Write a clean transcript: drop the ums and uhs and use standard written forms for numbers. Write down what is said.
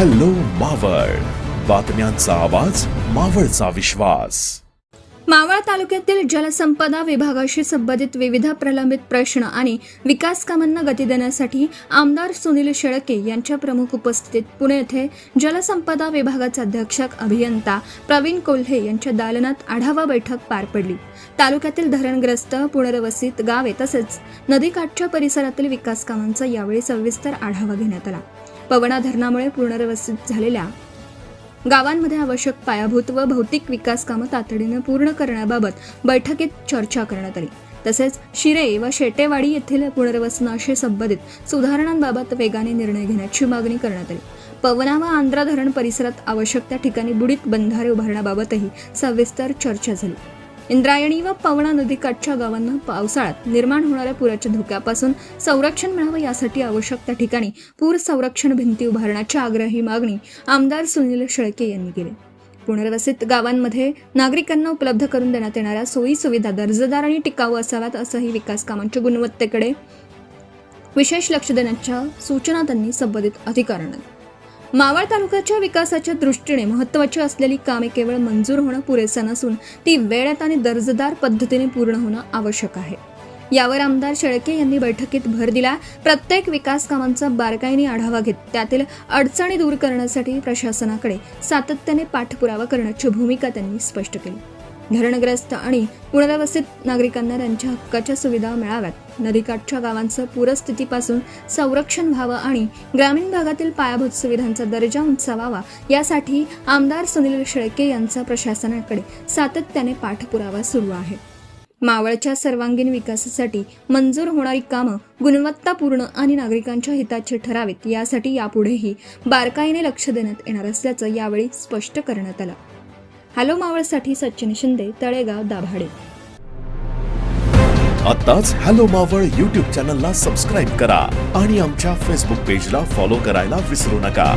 Hello Maval, बातम्यांचा आवाज, मावळचा विश्वास. मावळ तालुक्यातील जलसंपदा विभागाशी संबंधित विविध प्रलंबित प्रश्न आणि विकास कामांना गती देण्यासाठी आमदार सुनील शेळके यांच्या प्रमुख उपस्थितीत पुणे येथे जलसंपदा विभागाचे अधीक्षक अभियंता प्रवीण कोल्हे यांच्या दालनात आढावा बैठक पार पडली. तालुक्यातील धरणग्रस्त पुनर्वसित गावे तसेच नदीकाठच्या परिसरातील विकास कामांचा यावेळी सविस्तर आढावा घेण्यात आला. पवना धरणामुळे पुनर्वसित झालेल्या गावांमध्ये आवश्यक पायाभूत व भौतिक विकास कामं तातडीने पूर्ण करण्याबाबत बैठकीत चर्चा करण्यात आली. तसेच शिरे व शेटेवाडी येथील पुनर्वसनाशी संबंधित सुधारणांबाबत वेगाने निर्णय घेण्याची मागणी करण्यात आली. पवना व आंध्रा धरण परिसरात आवश्यक त्या ठिकाणी बुडीत बंधारे उभारण्याबाबतही सविस्तर चर्चा झाली. इंद्रायणी व पवना नदीकाठच्या गावांना पावसाळ्यात निर्माण होणाऱ्या पुराच्या धोक्यापासून संरक्षण मिळावं यासाठी आवश्यक त्या ठिकाणी पूर संरक्षण भिंती उभारण्याची आग्रही मागणी आमदार सुनील शेळके यांनी केली. पुनर्वसित गावांमध्ये नागरिकांना उपलब्ध करून देण्यात येणाऱ्या सोयी सुविधा दर्जेदार आणि टिकाऊ असाव्यात असंही विकास कामांच्या गुणवत्तेकडे विशेष लक्ष देण्याच्या सूचना त्यांनी संबंधित अधिकाऱ्यांना. मावळ तालुक्याच्या विकासाच्या दृष्टीने महत्त्वाची असलेली कामे केवळ मंजूर होणं पुरेसं नसून ती वेळेत आणि दर्जेदार पद्धतीने पूर्ण होणं आवश्यक आहे. यावर आमदार शेळके यांनी बैठकीत भर दिला. प्रत्येक विकास कामांचा बारकाईने आढावा घेत त्यातील अडचणी दूर करण्यासाठी प्रशासनाकडे सातत्याने पाठपुरावा करण्याची भूमिका त्यांनी स्पष्ट केली. धरणग्रस्त आणि पुनर्वसित नागरिकांना त्यांच्या हक्काच्या सुविधा मिळाव्यात, नदीकाठच्या गावांचं पूरस्थितीपासून संरक्षण व्हावं आणि ग्रामीण भागातील पायाभूत सुविधांचा दर्जा उंचावावा यासाठी आमदार सुनील शेळके यांचा प्रशासनाकडे सातत्याने पाठपुरावा सुरू आहे. मावळच्या सर्वांगीण विकासासाठी मंजूर होणारी कामं गुणवत्तापूर्ण आणि नागरिकांच्या हिताची ठरावीत यासाठी यापुढेही बारकाईने लक्ष देण्यात येणार असल्याचं यावेळी स्पष्ट करण्यात आलं. हॅलो मावळसाठी सचिन शिंदे, तळेगाव, दाभाडे. आताच हॅलो मावळ YouTube चॅनलला सबस्क्राईब करा आणि आमच्या फेसबुक पेजला फॉलो करायला विसरू नका.